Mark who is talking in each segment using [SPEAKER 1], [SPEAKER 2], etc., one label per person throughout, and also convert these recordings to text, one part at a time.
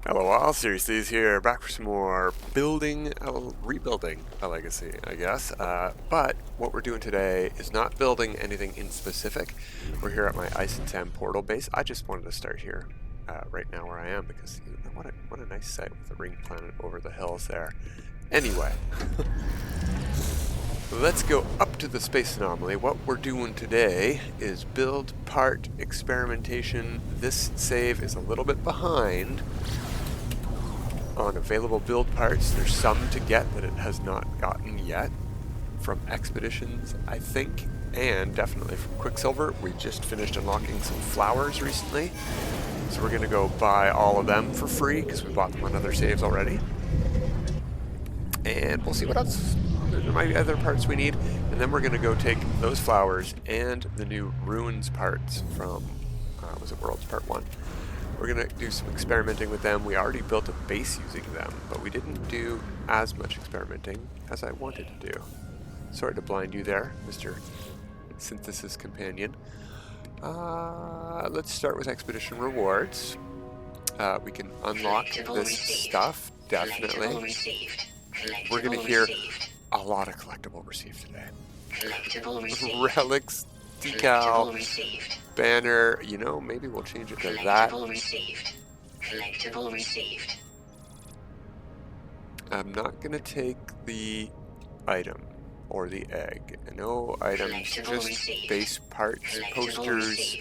[SPEAKER 1] Hello all, Seriously's here, back for some more rebuilding a legacy, I guess. But what we're doing today is not building anything in specific. We're here at my Ice and Sand portal base. I just wanted to start here right now where I am because what a nice sight with the ring planet over the hills there. Anyway, let's go up to the Space Anomaly. What we're doing today is build part experimentation. This save is a little bit behind on available build parts. There's some to get that it has not gotten yet from expeditions, I think, and definitely from Quicksilver. We just finished unlocking some flowers recently, so we're gonna go buy all of them for free because we bought them on other saves already, and we'll see what else. There might be other parts we need, and then we're gonna go take those flowers and the new ruins parts from was it Worlds Part 1. We're going to do some experimenting with them. We already built a base using them, but we didn't do as much experimenting as I wanted to do. Sorry to blind you there, Mr. Synthesis Companion. Let's start with expedition rewards. We can unlock this stuff, definitely. We're going to hear a lot of collectible received today. Relics, decal, banner, you know, maybe we'll change it to that. Collectible received. I'm not going to take the item or the egg. No items, just base parts, posters,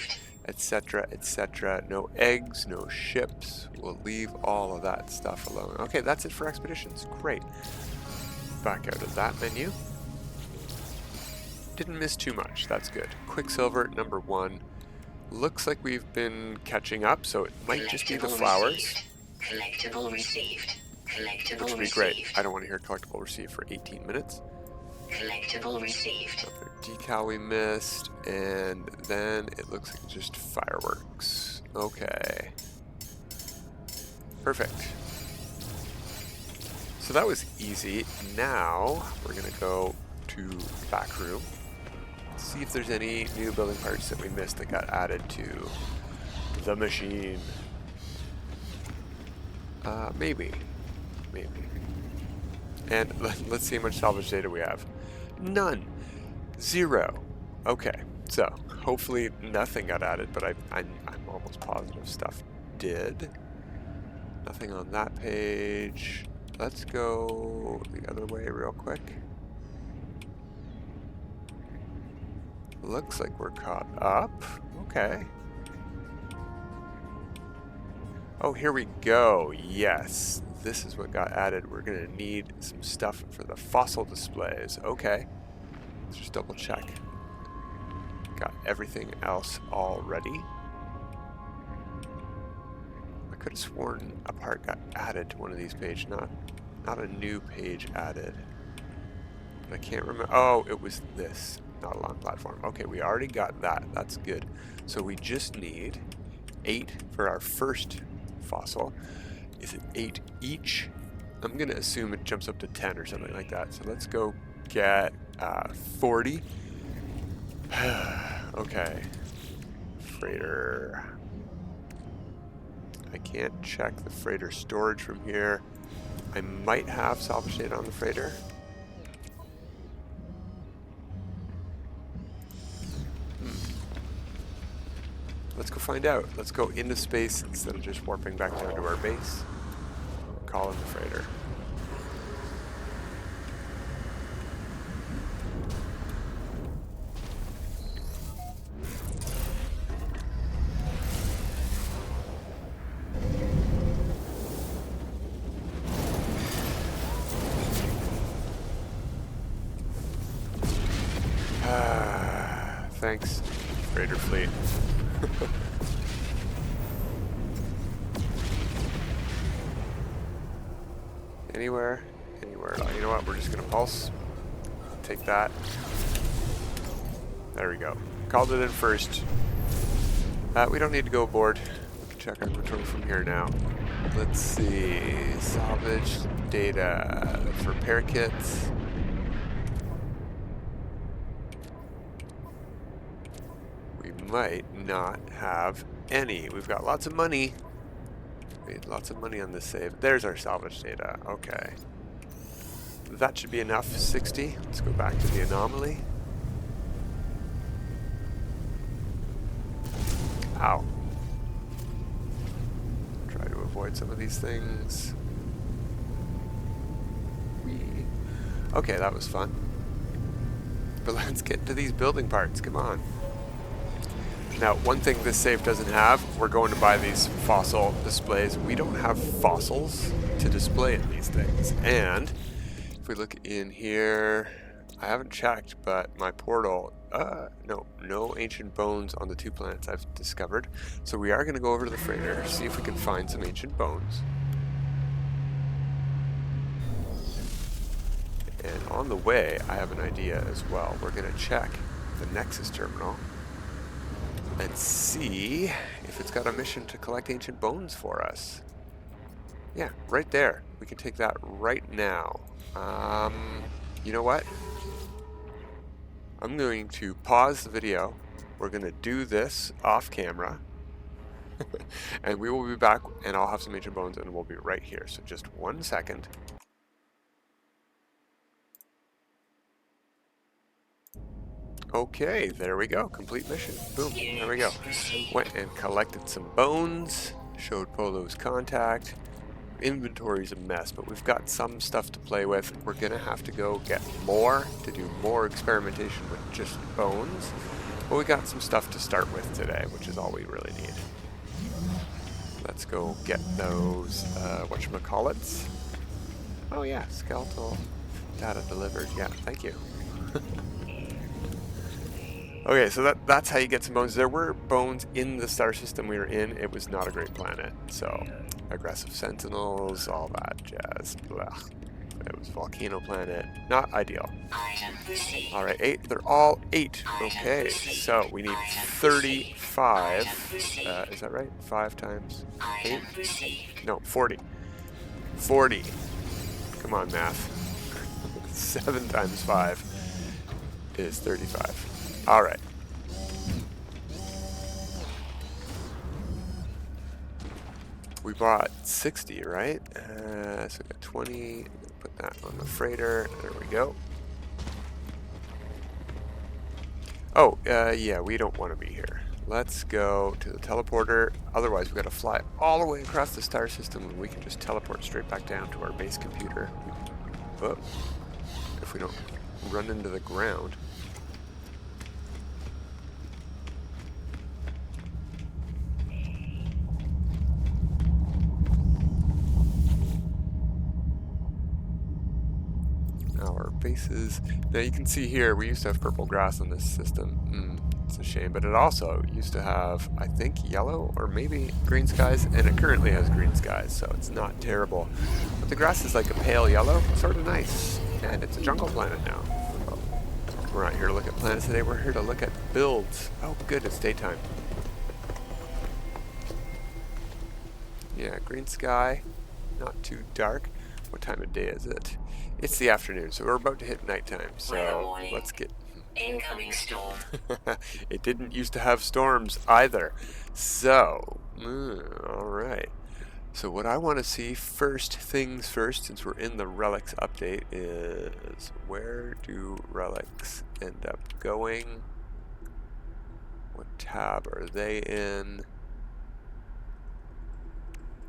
[SPEAKER 1] etc., etc. No eggs, no ships. We'll leave all of that stuff alone. Okay, that's it for expeditions. Great. Back out of that menu. Didn't miss too much. That's good. Quicksilver, number 1. Looks like we've been catching up, so it might just be the flowers. Collectible received. Collectible which would be great. I don't want to hear collectible received for 18 minutes. Collectible received. Another decal we missed, and then it looks like just fireworks. Okay. Perfect. So that was easy. Now we're going to go to the back room. See if there's any new building parts that we missed that got added to the machine. Maybe. And let's see how much salvage data we have. None. 0. Okay, so hopefully nothing got added, but I'm almost positive stuff did. Nothing on that page. Let's go the other way real quick. Looks like we're caught up. Okay. Oh, here we go. Yes, this is what got added. We're going to need some stuff for the fossil displays. Okay. Let's just double check. Got everything else all ready. I could have sworn a part got added to one of these pages, not a new page added. But I can't remember. Oh, it was this. Not a long platform. Okay, we already got that. That's good. So we just need 8 for our first fossil. Is it 8 each? I'm going to assume it jumps up to 10 or something like that. So let's go get 40. Okay. Freighter. I can't check the freighter storage from here. I might have salvage data on the freighter. Let's go find out. Let's go into space instead of just warping back down to our base. Call in the freighter. Thanks, freighter fleet. Anywhere. You know what? We're just gonna pulse. Take that. There we go. Called it in first. We don't need to go aboard. We can check our control from here now. Let's see. Salvaged data. Repair kits. We might not have any. We've got lots of money. Made lots of money on this save. There's our salvage data. Okay. That should be enough. 60. Let's go back to the anomaly. Ow. Try to avoid some of these things. Whee. Okay, that was fun. But let's get to these building parts. Come on. Now, one thing this save doesn't have, we're going to buy these fossil displays. We don't have fossils to display in these things. And if we look in here, I haven't checked, but my portal, no ancient bones on the 2 planets I've discovered. So we are going to go over to the freighter, see if we can find some ancient bones. And on the way, I have an idea as well. We're going to check the Nexus terminal and see if it's got a mission to collect ancient bones for us. Yeah, right there. We can take that right now. You know what? I'm going to pause the video. We're going to do this off camera. And we will be back, and I'll have some ancient bones, and we'll be right here. So just 1 second. Okay, there we go. Complete mission. Boom. There we go. Went and collected some bones. Showed Polo's contact. Inventory's a mess, but we've got some stuff to play with. We're gonna have to go get more to do more experimentation with just bones. But we got some stuff to start with today, which is all we really need. Let's go get those, whatchamacallits. Oh yeah, skeletal data delivered. Yeah, thank you. Okay, so that's how you get some bones. There were bones in the star system we were in. It was not a great planet. So, aggressive sentinels, all that jazz. Blah. It was volcano planet. Not ideal. Alright, 8. They're all 8. Okay, so we need 35. Is that right? 5 times 8? No, 40. 40. Come on, math. 7 times 5 is 35. All right. We bought 60, right? So we got 20. Put that on the freighter. There we go. Oh, yeah, we don't want to be here. Let's go to the teleporter. Otherwise, we've got to fly all the way across the star system, and we can just teleport straight back down to our base computer. Oh, if we don't run into the ground. Our bases. Now you can see here, we used to have purple grass on this system. It's a shame, but it also used to have, I think, yellow or maybe green skies, and it currently has green skies, so it's not terrible. But the grass is like a pale yellow, sort of nice, and it's a jungle planet now. Well, we're not here to look at planets today, we're here to look at builds. Oh good, it's daytime. Yeah, green sky, not too dark. What time of day is it? It's the afternoon, so we're about to hit nighttime, so let's get...
[SPEAKER 2] Incoming storm.
[SPEAKER 1] It didn't used to have storms either. So, alright. So what I want to see, first things first, since we're in the Relics update, is where do Relics end up going? What tab are they in?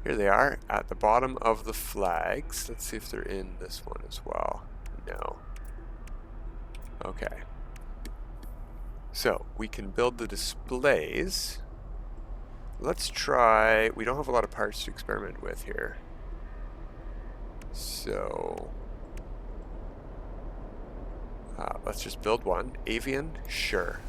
[SPEAKER 1] Here they are, at the bottom of the flags. Let's see if they're in this one as well. No. Okay. So, we can build the displays. Let's try... We don't have a lot of parts to experiment with here. So... let's just build one. Avian? Sure.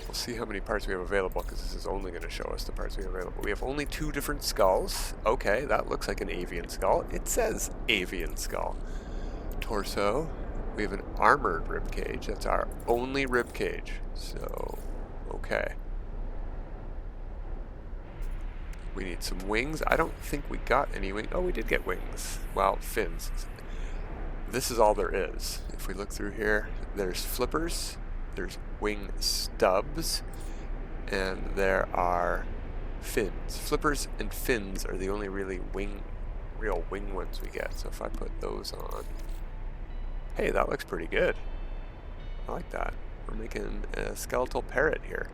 [SPEAKER 1] We'll see how many parts we have available, because this is only going to show us the parts we have available. We have only 2 different skulls. Okay, that looks like an avian skull. It says avian skull. Torso. We have an armored rib cage. That's our only rib cage. So, okay. We need some wings. I don't think we got any wings. Oh, we did get wings. Well, fins. This is all there is. If we look through here, there's flippers. There's wing stubs, and there are fins. Flippers and fins are the only really real wing ones we get. So if I put those on, hey, that looks pretty good. I like that. We're making a skeletal parrot here.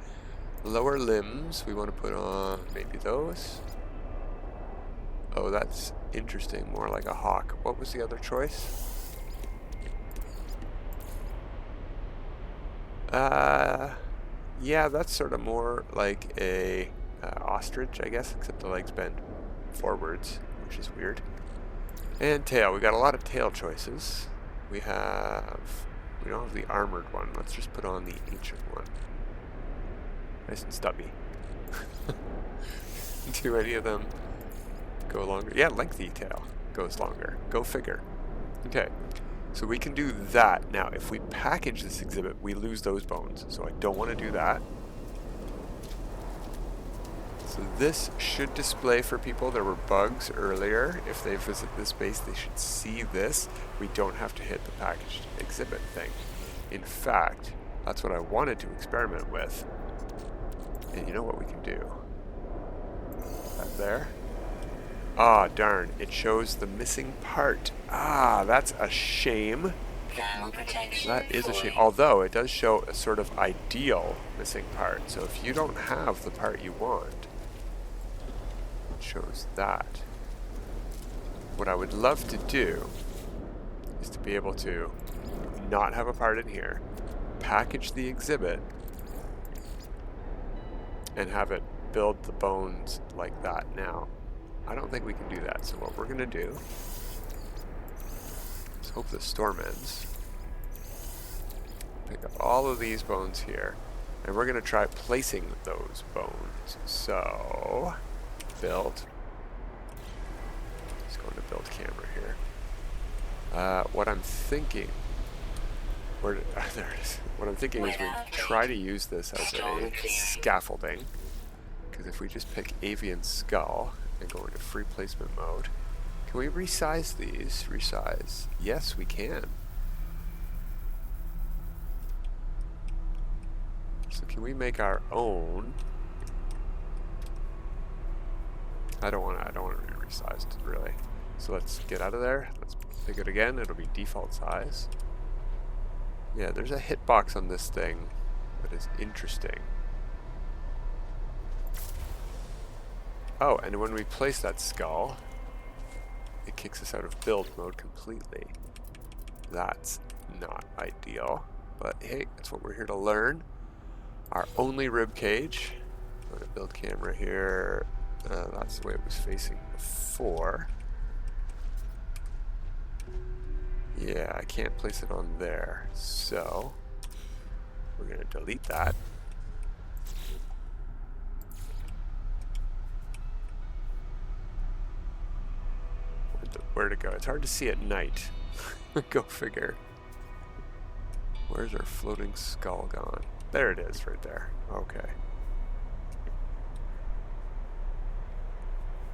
[SPEAKER 1] Lower limbs, we want to put on maybe those. Oh, that's interesting. More like a hawk. What was the other choice? Yeah, that's sort of more like a ostrich, I guess, except the legs bend forwards, which is weird. And tail. We got a lot of tail choices. We don't have the armored one. Let's just put on the ancient one. Nice and stubby. Do any of them go longer? Yeah, lengthy tail goes longer. Go figure. Okay, so we can do that. Now, if we package this exhibit, we lose those bones. So I don't want to do that. So this should display for people. There were bugs earlier. If they visit this base, they should see this. We don't have to hit the packaged exhibit thing. In fact, that's what I wanted to experiment with. And you know what we can do? That there. Ah, darn. It shows the missing part. Ah, that's a shame. That is a shame. Although it does show a sort of ideal missing part. So if you don't have the part you want, it shows that. What I would love to do is to be able to not have a part in here, package the exhibit, and have it build the bones like that. Now, I don't think we can do that. So what we're going to do is hope the storm ends. Pick up all of these bones here, and we're going to try placing those bones. So, build. Just going to build camera here. What I'm thinking, there it is. What I'm thinking is we try to use this as a scaffolding, because if we just pick avian skull and go into free placement mode, can we resize these? Resize. Yes, we can. So can we make our own? I don't want to be resized, really. So let's get out of there. Let's pick it again. It'll be default size. Yeah, there's a hitbox on this thing that is interesting. Oh, and when we place that skull, it kicks us out of build mode completely. That's not ideal, but hey, that's what we're here to learn. Our only rib cage. I'm going to build camera here. That's the way it was facing before. Yeah, I can't place it on there, so we're going to delete that. Where to go? It's hard to see at night. Go figure. Where's our floating skull gone? There it is, right there. Okay.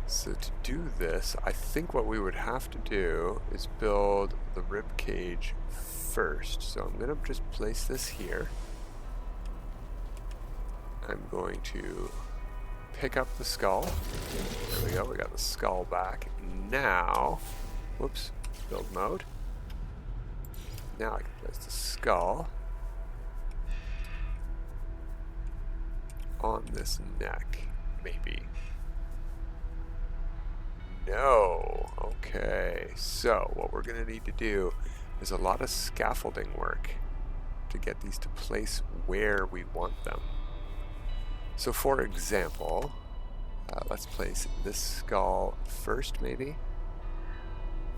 [SPEAKER 1] So to do this, I think what we would have to do is build the rib cage first. So I'm going to just place this here. I'm going to pick up the skull. There we go, we got the skull back. Now, whoops, build mode. Now I can place the skull on this neck, maybe. No. Okay, so what we're going to need to do is a lot of scaffolding work to get these to place where we want them. So for example, let's place this skull first, maybe.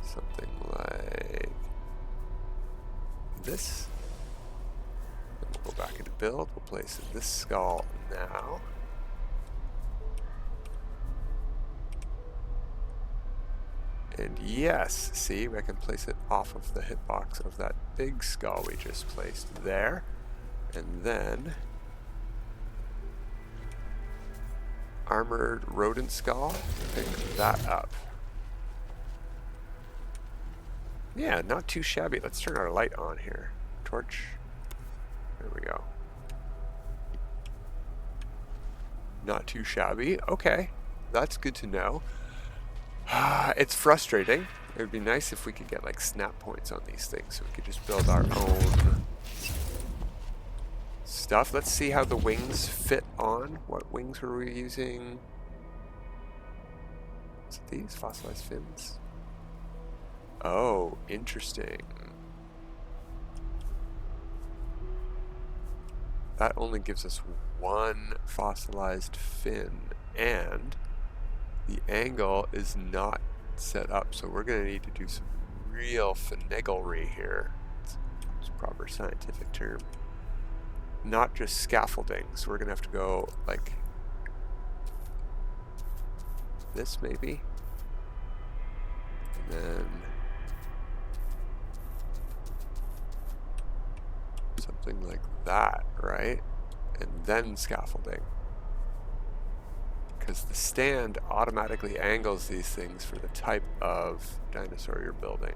[SPEAKER 1] Something like this. Then we'll go back into build. We'll place this skull now. And yes, see, I can place it off of the hitbox of that big skull we just placed there. And then armored rodent skull, pick that up. Yeah, not too shabby. Let's turn our light on here. Torch. There we go. Not too shabby. Okay, that's good to know. It's frustrating. It would be nice if we could get like snap points on these things so we could just build our own stuff. Let's see how the wings fit on. What wings were we using? Is it these? Fossilized fins? Oh, interesting. That only gives us one fossilized fin, and the angle is not set up, so we're going to need to do some real finaglery here. It's a proper scientific term. Not just scaffolding, so we're going to have to go like this maybe, and then something like that, right? And then scaffolding. Because the stand automatically angles these things for the type of dinosaur you're building.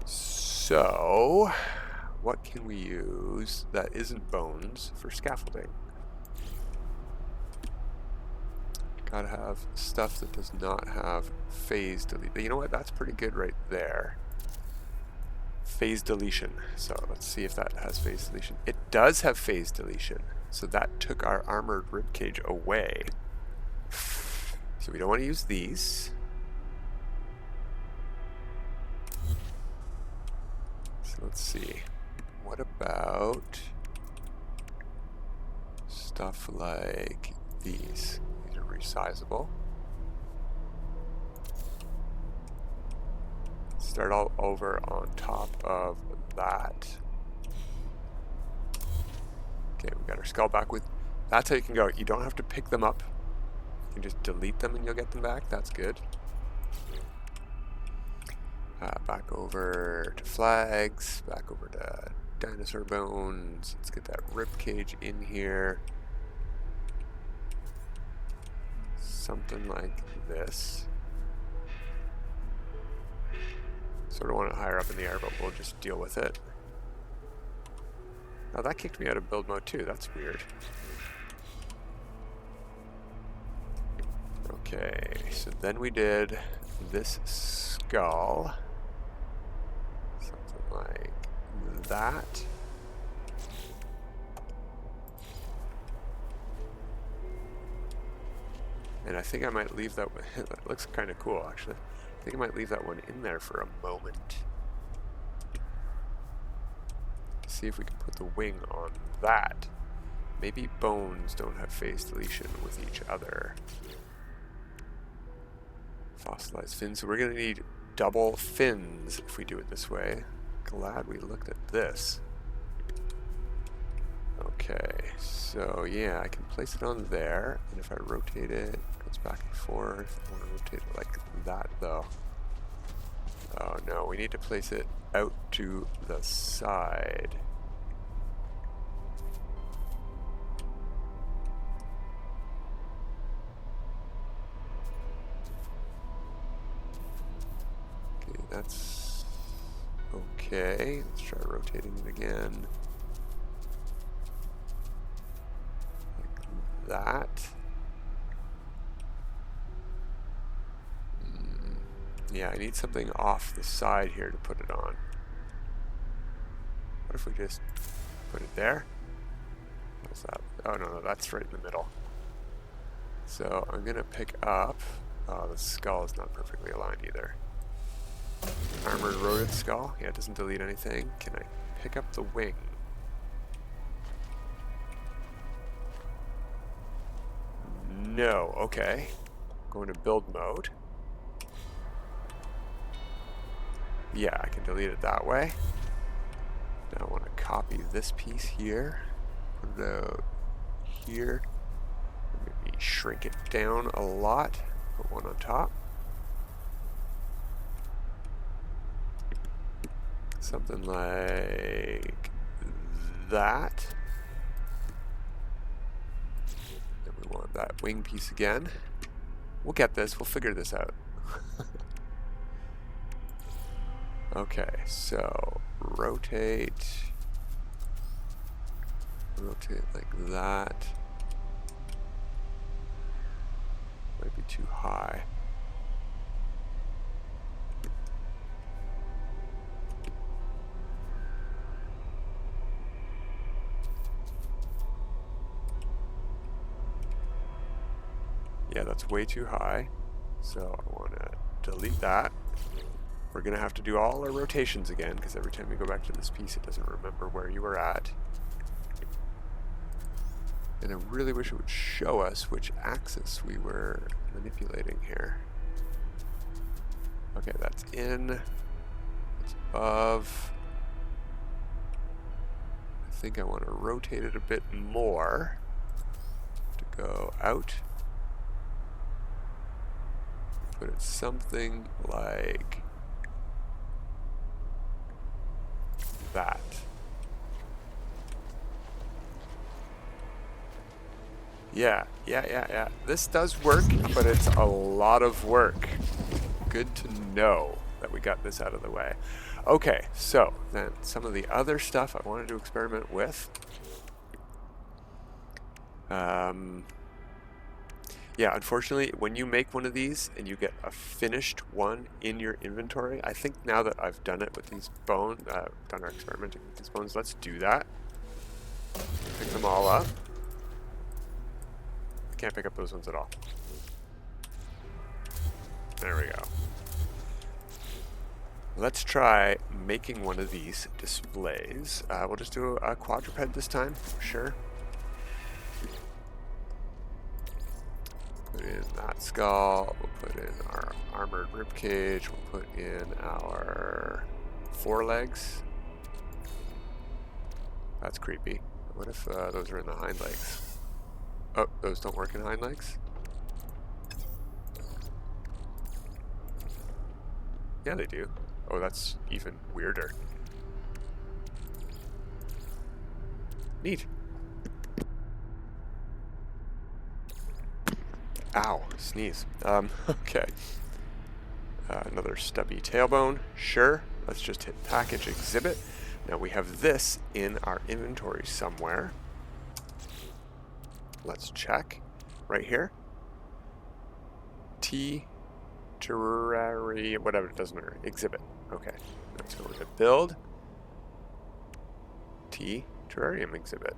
[SPEAKER 1] So, what can we use that isn't bones for scaffolding? Gotta have stuff that does not have phase delete. You know what? That's pretty good right there. Phase deletion. So let's see if that has phase deletion. It does have phase deletion. So that took our armored ribcage away. So we don't want to use these. So let's see. What about stuff like these? These are resizable. Start all over on top of that. Okay, we got our skull back with. That's how you can go. You don't have to pick them up. You can just delete them and you'll get them back. That's good. Back over to flags. Back over to dinosaur bones. Let's get that rib cage in here. Something like this. Sort of want it higher up in the air, but we'll just deal with it. Now that kicked me out of build mode too. That's weird. Okay, so then we did this skull. Something like that. And I think I might leave that one. That looks kind of cool, actually. I think I might leave that one in there for a moment. To see if we can put the wing on that. Maybe bones don't have phase deletion with each other. Fossilized fins. So we're going to need double fins if we do it this way. Glad we looked at this. Okay, so yeah, I can place it on there, and if I rotate it, it goes back and forth. I want to rotate it like that, though. Oh no, we need to place it out to the side. Okay, that's okay. Let's try rotating it again. That. Yeah, I need something off the side here to put it on. What if we just put it there? What's that? Oh no, that's right in the middle. So I'm gonna pick up. Oh, the skull is not perfectly aligned either. Armored rodent skull. Yeah, it doesn't delete anything. Can I pick up the wing? No, okay. Going to build mode. Yeah, I can delete it that way. Now I want to copy this piece here. Put it out here. Maybe shrink it down a lot. Put one on top. Something like that. We want that wing piece again. We'll get this. We'll figure this out. Okay, so rotate Rotate like that. Might be too high. Yeah, that's way too high. So I want to delete that. We're going to have to do all our rotations again, because every time we go back to this piece, it doesn't remember where you were at. And I really wish it would show us which axis we were manipulating here. Okay, that's in. It's above. I think I want to rotate it a bit more to go out. Put it something like that. Yeah. This does work, but it's a lot of work. Good to know that we got this out of the way. Okay, so then some of the other stuff I wanted to experiment with. Yeah, unfortunately, when you make one of these and you get a finished one in your inventory, I think now that I've done it with these bones, done our experimenting with these bones, let's do that. Pick them all up. I can't pick up those ones at all. There we go. Let's try making one of these displays. We'll just do a quadruped this time, sure. Put in that skull, we'll put in our armored ribcage, we'll put in our forelegs. That's creepy. What if those are in the hind legs? Oh, those don't work in hind legs? Yeah, they do. Oh, that's even weirder. Neat. Ow, sneeze. Okay. Another stubby tailbone. Sure. Let's just hit package exhibit. Now we have this in our inventory somewhere. Let's check. Right here. T terrarium, whatever, it doesn't matter. Exhibit. Okay. Let's go to build. T terrarium exhibit.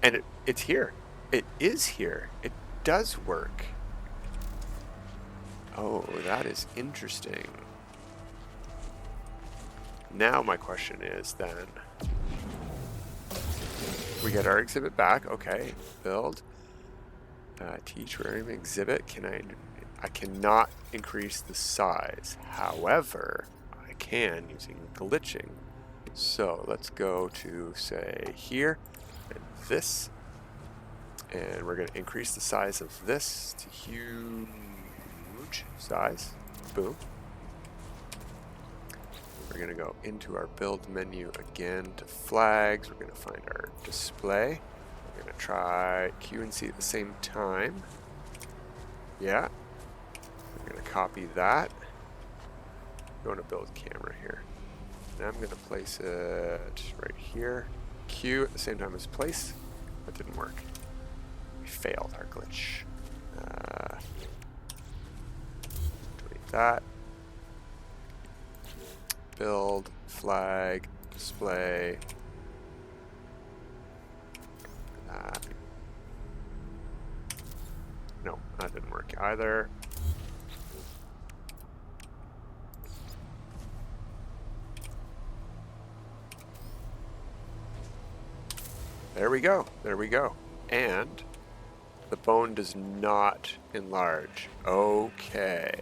[SPEAKER 1] And it's here. It is here. It does work. Oh, that is interesting. Now my question is then, we get our exhibit back. Okay, build. T terrarium exhibit. I cannot increase the size. However, I can using glitching. So let's go to, say, here. And this, and we're going to increase the size of this to huge size. Boom. We're going to go into our build menu again to flags. We're going to find our display. We're going to try Q and C at the same time. Yeah. We're going to copy that. Going to build camera here. Now I'm going to place it right here. Q at the same time as place. That didn't work. We failed our glitch. Delete that. Build, flag, display. No, that didn't work either. There we go. There we go. And the bone does not enlarge. Okay.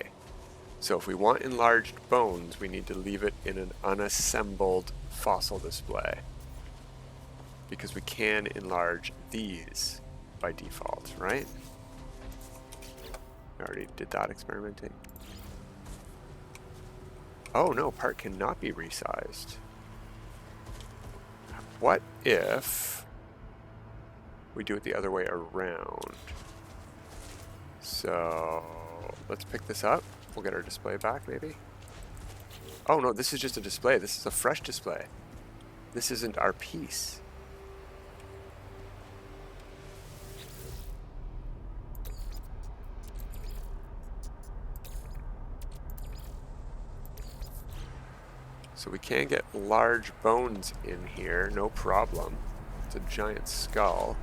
[SPEAKER 1] So if we want enlarged bones, we need to leave it in an unassembled fossil display. Because we can enlarge these by default, right? We already did that experimenting. Oh no, part cannot be resized. What if we do it the other way around? So let's pick this up. We'll get our display back maybe. Oh no, this is just a display. This is a fresh display. This isn't our piece. So we can get large bones in here, no problem. It's a giant skull.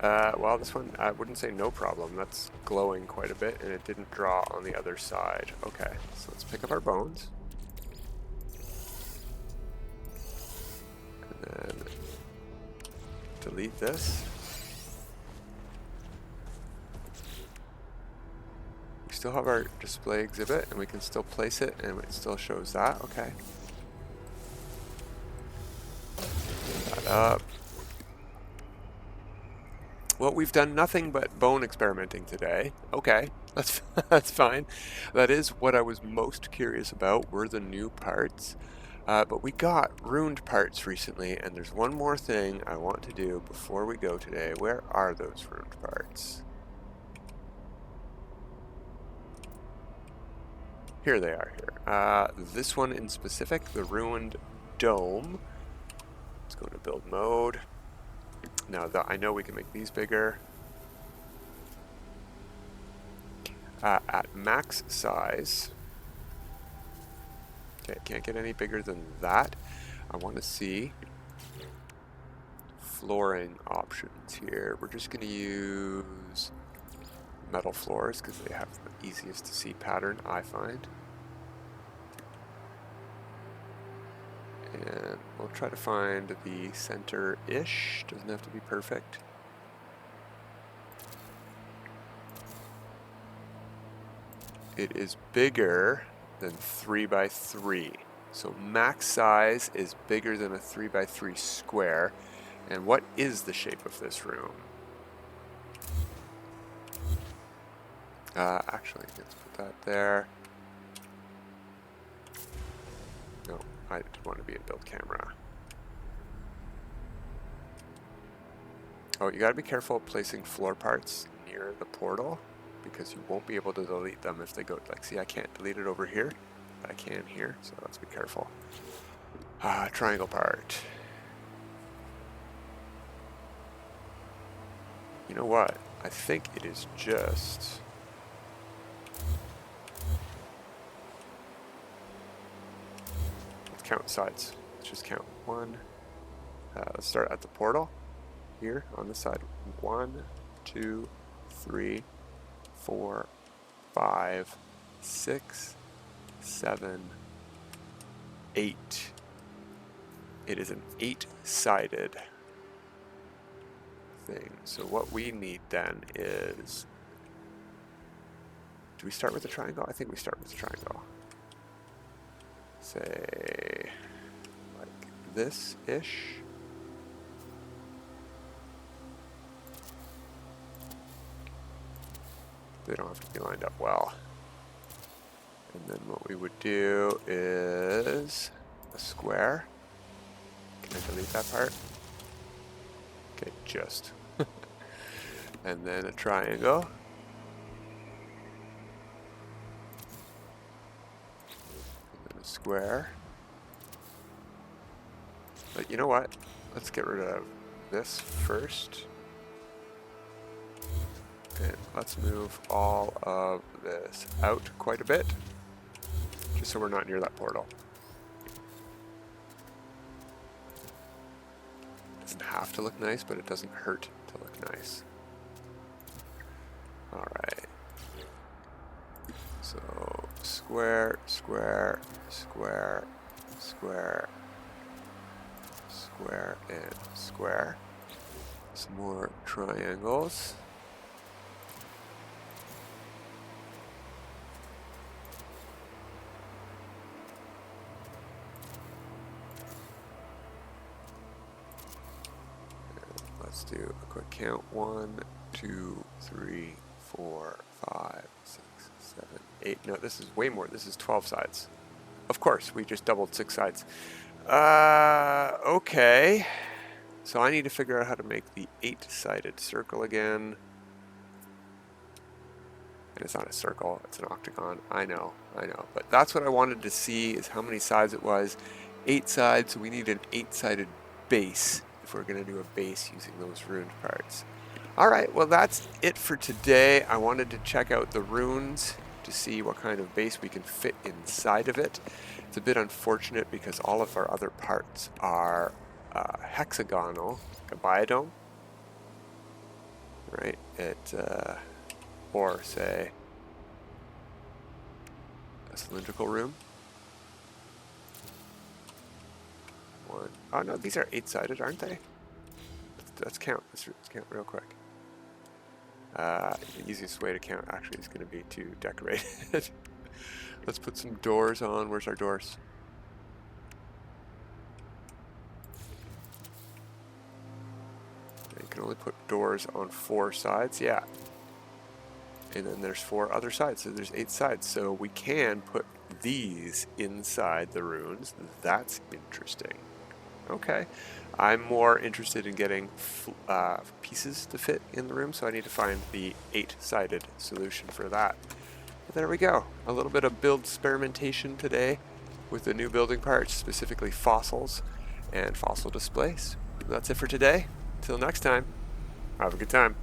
[SPEAKER 1] Well, this one, I wouldn't say no problem. That's glowing quite a bit, and it didn't draw on the other side. Okay, so let's pick up our bones. And then delete this. We still have our display exhibit, and we can still place it, and it still shows that. Okay. Clean that up. Well, we've done nothing but bone experimenting today. Okay, that's fine. That is what I was most curious about, were the new parts. But we got ruined parts recently, and there's one more thing I want to do before we go today. Where are those ruined parts? Here they are here. This one in specific, the ruined dome. Let's go to build mode. Now, I know we can make these bigger. At max size. Okay, can't get any bigger than that. I want to see flooring options here. We're just going to use metal floors because they have the easiest to see pattern, I find. And we'll try to find the center-ish. Doesn't have to be perfect. It is bigger than 3 by 3. So max size is bigger than a 3 by 3 square. And what is the shape of this room? Actually, let's put that there. No, I want to be in build camera. Oh, you gotta be careful placing floor parts near the portal, because you won't be able to delete them if they go, like, see, I can't delete it over here, but I can here, so let's be careful. Triangle part. You know what? I think it is just... Let's count sides. Let's just count. One. Let's start at the portal. Here on this side. 1, 2, 3, 4, 5, 6, 7, 8. It is an 8-sided thing. So what we need then is... Do we start with a triangle? I think we start with a triangle. Say, like this-ish. They don't have to be lined up well. And then what we would do is a square. Can I delete that part? Okay, just. And then a triangle. And then a square. But you know what? Let's get rid of this first. And let's move all of this out quite a bit, just so we're not near that portal. It doesn't have to look nice, but it doesn't hurt to look nice. Alright. So, square, square, square, square, square, and square. Some more triangles. Let's do a quick count. 1, 2, 3, 4, 5, 6, 7, 8. No, this is way more. This is 12 sides. Of course, we just doubled 6 sides. Okay. So I need to figure out how to make the 8-sided circle again. And it's not a circle, it's an octagon. I know. But that's what I wanted to see, is how many sides it was. 8 sides, so we need an 8-sided base if we're going to do a base using those runed parts. Alright, well that's it for today. I wanted to check out the runes to see what kind of base we can fit inside of it. It's a bit unfortunate because all of our other parts are hexagonal, like a biodome, right? Or say a cylindrical room. One. Oh no, these are 8-sided, aren't they? Let's count. Let's count real quick. The easiest way to count actually is going to be to decorate it. Let's put some doors on. Where's our doors? You can only put doors on 4 sides. Yeah. And then there's 4 other sides, so there's 8 sides. So we can put these inside the runes. That's interesting. Okay. I'm more interested in getting pieces to fit in the room, so I need to find the 8-sided solution for that. But there we go. A little bit of build experimentation today with the new building parts, specifically fossils and fossil displays. That's it for today. Until next time, have a good time.